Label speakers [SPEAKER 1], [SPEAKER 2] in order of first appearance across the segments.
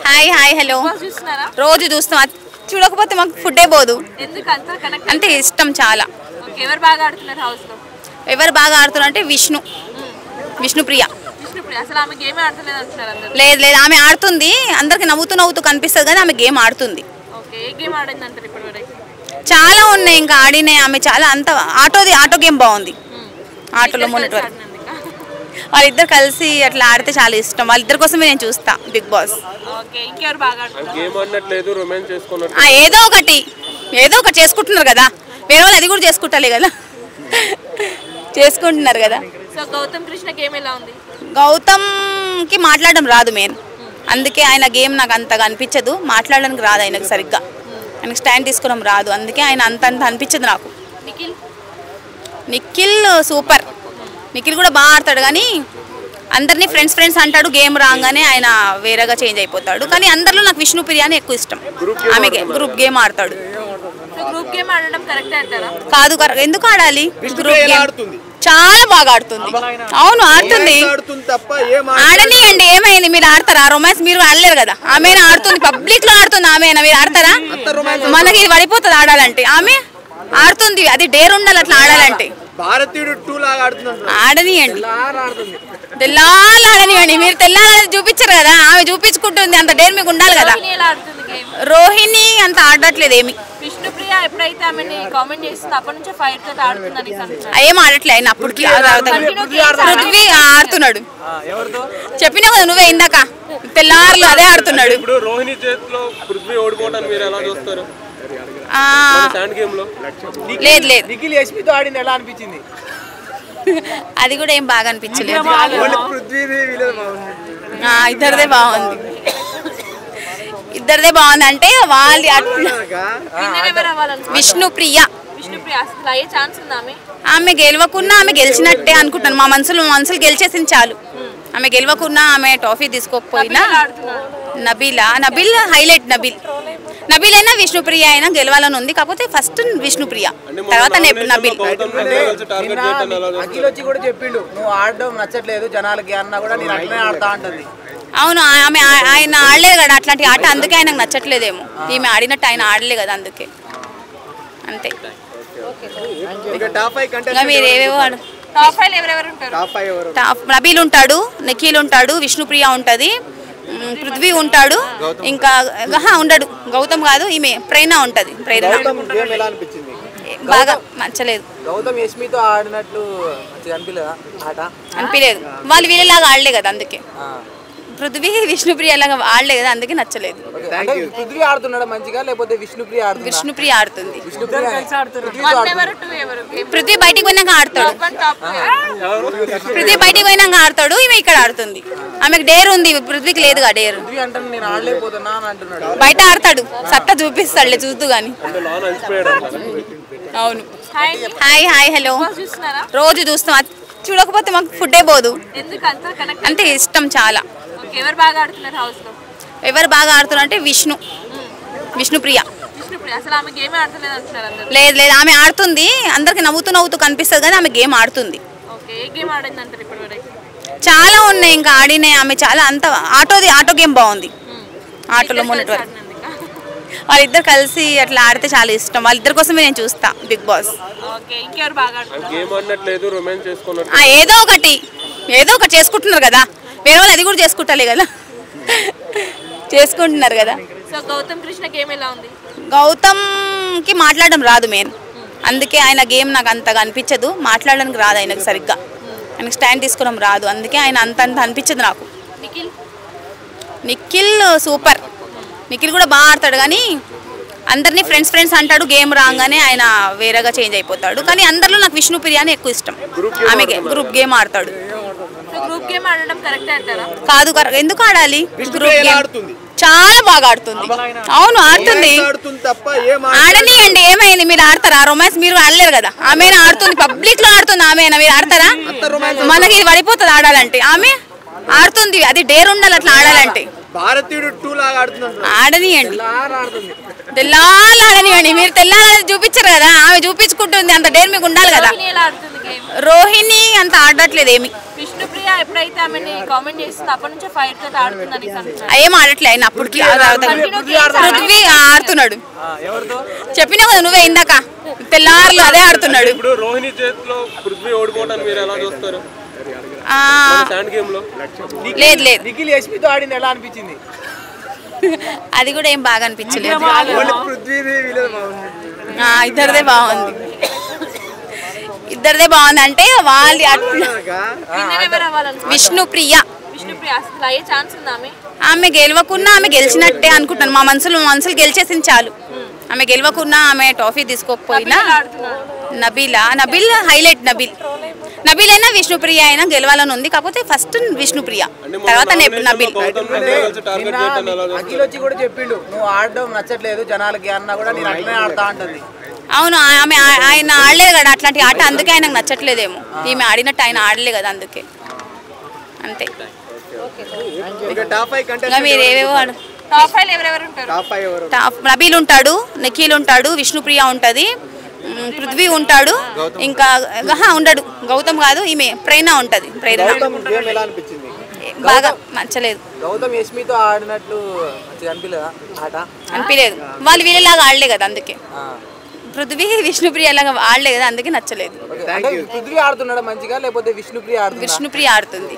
[SPEAKER 1] Hi hi hello రోజు చూస్తాం చూడకపోతే మాకు ఫుడ్డే పోదు అంటే ఇష్టం చాలా ఎవరు బాగా ఆడుతున్నారు అంటే విష్ణుప్రియ లేదు లేదు ఆమె ఆడుతుంది అందరికి నవ్వుతూ నవ్వుతూ కనిపిస్తుంది కానీ ఆమె గేమ్ ఆడుతుంది చాలా ఉన్నాయి ఇంకా ఆడినాయి ఆమె చాలా అంత ఆటో గేమ్ బాగుంది ఆటోలో మొన్నటి వరకు వాళ్ళిద్దరు కలిసి అట్లా ఆడితే చాలా ఇష్టం వాళ్ళిద్దరి కోసమే నేను చూస్తా బిగ్ బాస్ ఏదో ఒకటి చేసుకుంటున్నారు కదా వేరే వాళ్ళు అది కూడా చేసుకుంటాలే కదా చేసుకుంటున్నారు కదా గౌతమ్కి మాట్లాడడం రాదు మెయిన్ అందుకే ఆయన గేమ్ నాకు అంతగా అనిపించదు మాట్లాడడానికి రాదు ఆయనకు సరిగ్గా ఆయనకు స్టాండ్ తీసుకోవడం రాదు అందుకే ఆయన అంత అనిపించదు నాకు నిఖిల్ సూపర్ నిఖిల్ కూడా బాగా ఆడతాడు కానీ అందరినీ ఫ్రెండ్స్ అంటాడు గేమ్ రాగానే ఆయన వేరేగా చేంజ్ అయిపోతాడు కానీ అందరిలో నాకు విష్ణుప్రియ అని ఎక్కువ ఇష్టం ఆమె గ్రూప్ గేమ్ ఆడతాడు కాదు ఎందుకు ఆడాలి గ్రూప్ గేమ్ చాలా బాగా ఆడుతుంది అవును ఆడుతుంది ఆడనియండి ఏమైంది మీరు ఆడతారా రొమాన్స్ మీరు ఆడలేరు కదా ఆమె ఆడుతుంది పబ్లిక్ లో ఆడుతుంది ఆమె మీరు ఆడతారా మనకి ఇది పడిపోతుంది ఆడాలంటే ఆమె ఆడుతుంది అది డేర్ ఉండాలి అట్లా ఆడాలంటే ఆడనియండి ఆడనియండి మీరు తెల్లాలని చూపించారు కదా ఆమె చూపించుకుంటుంది అంత డేర్ మీకు ఉండాలి కదా రోహిణి అంత ఆడట్లేదు ఏమి ఏం ఆడట్లే ఆయన అప్పటికి పృథ్వీ ఆడుతున్నాడు చెప్పినా కదా నువ్వే ఇందాక తెల్లారులు అదే ఆడుతున్నాడు లేదు లేదు అది కూడా ఏం బాగా అనిపించలేదు ఇద్దరిదే బాగుంది అంటే వాళ్ళు విష్ణుప్రియ ఆమె గెలవకున్నా ఆమె గెలిచినట్టే అనుకుంటాను మా మనసులు గెలిచేసింది చాలు ఆమె గెలవకున్నా ఆమె ట్రోఫీ తీసుకోకపోయినా నబీల్ హైలైట్ నబీల్ అయినా విష్ణుప్రియ అయినా గెలవాలని ఉంది కాకపోతే ఫస్ట్ విష్ణుప్రియ తర్వాత నబీల్ అవును ఆమె ఆయన ఆడలేదు కదా అట్లాంటి ఆట అందుకే ఆయనకు నచ్చట్లేదేమో ఈమె ఆడినట్టు ఆయన ఆడలే కదా అందుకే అంతే మీరేవేవో నబీల్ ఉంటాడు నిఖిల్ ఉంటాడు విష్ణుప్రియ ఉంటుంది పృథ్వీ ఉంటాడు ఇంకా ఉండడు గౌతమ్ కాదు ఈమె ప్రేరణ ఉంటుంది ప్రేరణ బాగా నచ్చలేదు అనిపించలేదు వాళ్ళు వీళ్ళలాగా ఆడలే కదా అందుకే పృథ్వీ విష్ణుప్రియ లాగా ఆడలే కదా అందుకే నచ్చలేదు విష్ణుప్రియ ఆడుతుంది పృథ్వీ బయటికి పోయినాక ఆడతాడు ఈమె ఇక్కడ ఆడుతుంది ఆమెకు డేర్ ఉంది పృథ్వీకి లేదుగా డేర్ బయట ఆడతాడు సత్తా చూపిస్తాడులే చూస్తూ గాని అవును హాయ్ హాయ్ హలో రోజు చూస్తాం చూడకపోతే మాకు ఫుడ్డే పోదు అంటే ఇష్టం చాలా ఎవరు బాగా ఆడుతున్నారు అంటే విష్ణుప్రియ లేదు లేదు ఆమె ఆడుతుంది అందరికి నవ్వుతూ కనిపిస్తుంది కానీ ఆమె గేమ్ ఆడుతుంది చాలా ఉన్నాయి ఇంకా ఆడినాయి ఆమె చాలా అంత ఆటో గేమ్ బాగుంది ఆటోలో మొన్నటి వరకు వాళ్ళిద్దరు కలిసి అట్లా ఆడితే చాలా ఇష్టం వాళ్ళిద్దరి కోసమే నేను చూస్తా బిగ్ బాస్ ఏదో ఒకటి చేసుకుంటున్నారు కదా వేరే వాళ్ళు అది కూడా చేసుకుంటాలే కదా చేసుకుంటున్నారు కదా గౌతమ్కి మాట్లాడడం రాదు మెయిన్ అందుకే ఆయన గేమ్ నాకు అంతగా అనిపించదు మాట్లాడడానికి రాదు ఆయనకు సరిగ్గా ఆయనకు స్టాండ్ తీసుకోవడం రాదు అందుకే ఆయన అంత అనిపించదు నాకు నిఖిల్ సూపర్ నిఖిల్ కూడా బాగా ఆడతాడు కానీ అందరినీ ఫ్రెండ్స్ అంటాడు గేమ్ రాగానే ఆయన వేరేగా చేంజ్ అయిపోతాడు కానీ అందరిలో నాకు విష్ణుప్రియ అని ఎక్కువ ఇష్టం ఆమె గ్రూప్ గేమ్ ఆడతాడు కాదు ఎందుకు ఆడాలి గ్రూప్ గేమ్ చాలా బాగా ఆడుతుంది అవును ఆడుతుంది ఆడనియండి ఏమైంది మీరు ఆడతారా రొమాన్స్ మీరు ఆడలేరు కదా ఆమె ఆడుతుంది పబ్లిక్ లో ఆడుతుంది ఆమె మీరు ఆడతారా మనకి ఇది పడిపోతుంది ఆడాలంటే ఆమె ఆడుతుంది అది డేర్ ఉండాలి అట్లా ఆడాలంటే ఆడనియండి ఆడనియండి మీరు తెల్లాలని చూపించారు కదా ఆమె చూపించుకుంటుంది అంత డేర్ మీకు ఉండాలి కదా రోహిణి అంత ఆడట్లేదు ఏమి
[SPEAKER 2] విష్ణుప్రియ ఎప్పుడైతే ఆమెని కామెంట్ చేస్తుందో అప్పటి నుంచే ఫైర్ తో ఆడుతుందని
[SPEAKER 1] ఏం ఆడట్లే ఆయన అప్పటికి పృథ్వీ ఆడుతున్నాడు చెప్పినా కదా నువ్వే ఇందాక తెల్లారులు అదే ఆడుతున్నాడు.
[SPEAKER 3] ఇప్పుడు రోహిణి చేతిలో పృథ్వీ ఓడిపోవటాన్ని మీరు ఎలా చూస్తారు?
[SPEAKER 1] లేదు లేదు
[SPEAKER 4] నిఖిల్ యశ్మితో ఆడింది ఎలా అనిపించింది?
[SPEAKER 1] అది కూడా ఏం బాగా అనిపించలేదు. ఇద్దరిదే బాగుంది. ఇద్దరిదే బాగుంది అంటే వాళ్ళు విష్ణుప్రియ ఆమె గెలవకున్నా ఆమె గెలిచినట్టే అనుకుంటాను. మా మనసులు గెలిచేసింది చాలు. ఆమె గెలవకున్నా ఆమె ట్రోఫీ తీసుకోకపోయినా నబిల్ హైలైట్. నబిల్ అయినా విష్ణుప్రియ అయినా గెలవాలని ఉంది. కాకపోతే ఫస్ట్ విష్ణుప్రియ తర్వాత నబిల్.
[SPEAKER 4] అఖిల్ వచ్చి కూడా చెప్పిండు నువ్వు ఆడడం నచ్చట్లేదు జనాలకి అన్నా కూడా నేను అట్లనే ఆడతా అంటుంది.
[SPEAKER 1] అవును ఆయన ఆడలేదు కదా అట్లాంటి ఆట, అందుకే ఆయనకు నచ్చట్లేదేమో. ఈమె ఆడినట్టు ఆయన ఆడలే కదా అందుకే. అంతే. మీరేవేవో నబీల్ ఉంటాడు, నిఖిల్ ఉంటాడు, విష్ణుప్రియ ఉంటది, పృథ్వీ ఉంటాడు, ఇంకా ఉండడు గౌతమ్ కాదు ఈమె ప్రేరణ ఉంటది. ప్రేరణ బాగా నచ్చలేదు.
[SPEAKER 4] గౌతమ్ యశ్మితో ఆడినట్టు
[SPEAKER 1] అనిపించలేదు. వాళ్ళు వీళ్ళలాగా ఆడలే కదా అందుకే. పృథ్వీ విష్ణుప్రియ లాగా ఆడలే కదా అందుకే నచ్చలేదు.
[SPEAKER 4] పృథ్వీ ఆడుతున్నాడు మంచిగా లేకపోతే విష్ణుప్రియ ఆడుతుంది?
[SPEAKER 1] విష్ణుప్రియ ఆడుతుంది.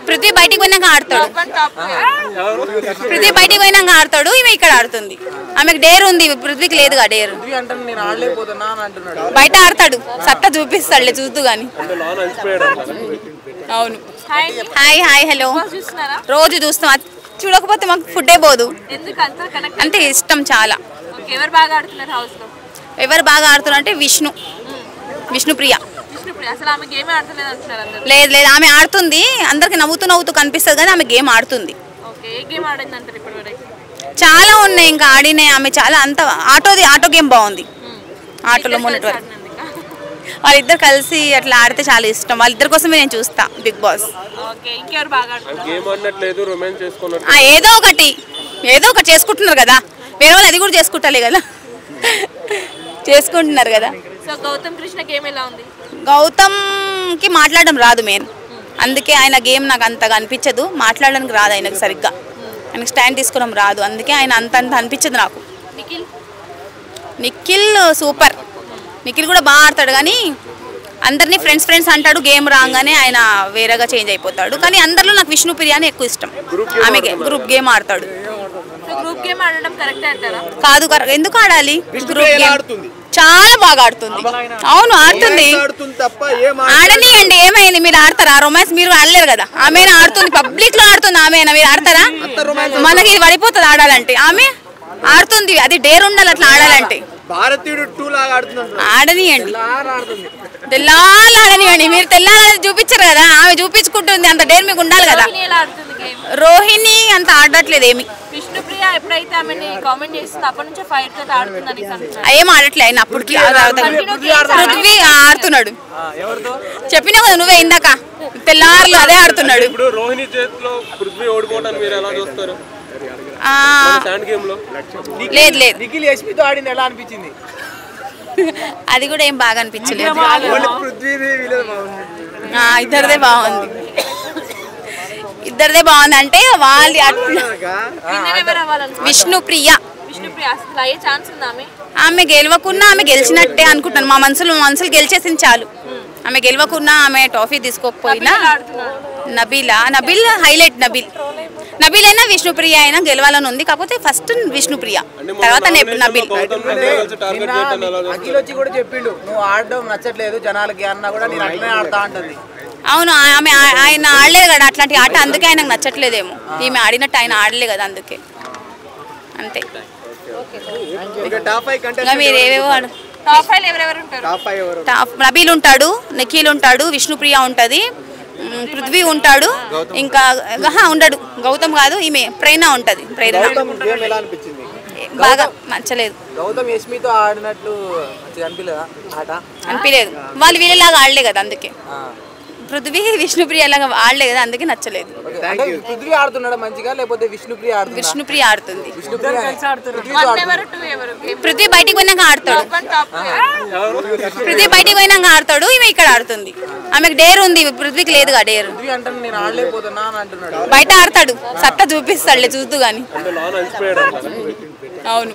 [SPEAKER 1] పృథ్వీ బయటికి పోయినాక ఆడతాడు. పృథ్వీ బయటికి పోయినాక ఆడతాడు, ఈమె ఇక్కడ ఆడుతుంది. ఆమెకు డేర్ ఉంది, పృథ్వీకి లేదుగా డేర్. బయట ఆడతాడు, సత్తా చూపిస్తాడులే చూస్తూ గాని. అవును. Hi hi hello. రోజు చూస్తాం, చూడకపోతే మాకు ఫుడ్డే పోదు. అంటే ఇష్టం చాలా.
[SPEAKER 2] ఎవరు బాగా ఆడుతున్నారు హౌస్ లో?
[SPEAKER 1] ఎవరు బాగా ఆడుతున్నారు అంటే విష్ణుప్రియ. లేదు లేదు ఆమె ఆడుతుంది. అందరికి నవ్వుతూ కనిపిస్తుంది కానీ ఆమె గేమ్ ఆడుతుంది. చాలా ఉన్నాయి ఇంకా ఆడినాయి ఆమె చాలా. అంత ఆటో గేమ్ బాగుంది. ఆటోలో మొన్నటి వరకు వాళ్ళిద్దరు కలిసి అట్లా ఆడితే చాలా ఇష్టం. వాళ్ళిద్దరి కోసమే నేను చూస్తా బిగ్ బాస్. ఏదో ఒకటి చేసుకుంటున్నారు కదా, వేరే వాళ్ళు అది కూడా చేసుకుంటాలే కదా. చేసుకుంటున్నారు కదా. గౌతమ్కి మాట్లాడడం రాదు మెయిన్, అందుకే ఆయన గేమ్ నాకు అంతగా అనిపించదు. మాట్లాడడానికి రాదు ఆయనకు సరిగ్గా, ఆయనకు స్టాండ్ తీసుకోవడం రాదు, అందుకే ఆయన అంత అనిపించదు నాకు. నిఖిల్ సూపర్. నిఖిల్ కూడా బాగా ఆడతాడు కానీ అందరినీ ఫ్రెండ్స్ అంటాడు. గేమ్ రాగానే ఆయన వేరేగా చేంజ్ అయిపోతాడు. కానీ అందరిలో నాకు విష్ణుప్రియ అని ఎక్కువ ఇష్టం. ఆమె గ్రూప్ గేమ్ ఆడతాడు. కాదు ఎందుకు ఆడాలి? గ్రూప్ గేమ్ చాలా బాగా ఆడుతుంది. అవును ఆడుతుంది. ఆడనియండి, ఏమైంది? మీరు ఆడతారా రొమాన్స్? మీరు ఆడలేరు కదా. ఆమె ఆడుతుంది, పబ్లిక్ లో ఆడుతుంది. ఆమెనా మీరు ఆడతారా? మనకి పడిపోతుంది ఆడాలంటే. ఆమె ఆడుతుంది, అది డేర్ ఉండాలి అట్లా ఆడాలంటే. ఆడనియండి, తెల్లాలని మీరు తెల్లాలని చూపించారు కదా. ఆమె చూపించుకుంటుంది, అంత డేర్ మీకు ఉండాలి కదా. రోహిణి అంత ఆడట్లేదు ఏమి. ఏం ఆడట్లే ఆయన అప్పటికి. పృథ్వీ ఆడుతున్నాడు చెప్పినా కదా నువ్వే ఇందాక తెల్లారులు అదే ఆడుతున్నాడు.
[SPEAKER 3] రోహిణి చేతిలో పృథ్వీ ఓడిపోవటాన్ని మీరు ఎలా చూస్తారు?
[SPEAKER 1] లేదు లేదు
[SPEAKER 4] నిఖిల్ యశ్మితో ఆడింది ఎలా అనిపించింది?
[SPEAKER 1] అది కూడా ఏం బాగా అనిపించలేదు. ఇద్దరిదే బాగుంది. ఇద్దరిదే బాగుంది అంటే వాళ్ళు విష్ణుప్రియ. ఆమె గెలవకున్నా ఆమె గెలిచినట్టే అనుకుంటాను. మా మనసులు గెలిచేసింది చాలు. ఆమె గెలవకున్నా ఆమె ట్రోఫీ తీసుకోకపోయినా నబిల్ హైలైట్. నబిల్ అయినా విష్ణుప్రియ అయినా గెలవాలని ఉంది. కాకపోతే ఫస్ట్ విష్ణుప్రియ తర్వాత నబిల్.
[SPEAKER 4] అఖిల్ వచ్చి కూడా చెప్పిండు నువ్వు ఆడడం నచ్చట్లేదు జనాలకి అన్నా కూడా నేను అట్లనే ఆడతా అంటుంది.
[SPEAKER 1] అవును ఆయన ఆడలేదు కదా అట్లాంటి ఆట, అందుకే ఆయనకు నచ్చట్లేదేమో. ఈమె ఆడినట్టు ఆయన ఆడలే కదా అందుకే. అంతే. మీరేవేవో నబీల్ ఉంటాడు, నిఖిల్ ఉంటాడు, విష్ణుప్రియ ఉంటది, పృథ్వీ ఉంటాడు, ఇంకా ఉండడు గౌతమ్ కాదు ఈమె ప్రేరణ ఉంటది. ప్రేరణ బాగా నచ్చలేదు.
[SPEAKER 4] గౌతమ్ యశ్మితో ఆడినట్టు అనిపించలేదు. వాళ్ళు
[SPEAKER 1] వీళ్ళలాగా ఆడలే కదా అందుకే. పృథ్వీ విష్ణుప్రియ లాగా ఆడలే కదా, అందుకే నచ్చలేదు.
[SPEAKER 4] అంటే పృథ్వీ ఆడుతున్నాడు మంచిగా, లేకపోతే విష్ణుప్రియ ఆడుతుంది?
[SPEAKER 1] విష్ణుప్రియ ఆడుతుంది.
[SPEAKER 2] ఎవరు
[SPEAKER 1] పృథ్వీ బయటికి పోయినాక ఆడతాడు. పృథ్వీ బయటికి పోయినాక ఆడతాడు, ఈమె ఇక్కడ ఆడుతుంది. ఆమెకు డేర్ ఉంది, పృథ్వీకి లేదుగా డేర్.
[SPEAKER 4] పృథ్వీ అంటే నేను ఆడలేకపోతున్నా అని అంటున్నాడు.
[SPEAKER 1] బయట ఆడతాడు, సత్తా చూపిస్తాడులే చూస్తూ గాని.
[SPEAKER 3] అంటే లాన్ అలసిపోయాడు.
[SPEAKER 1] అవును.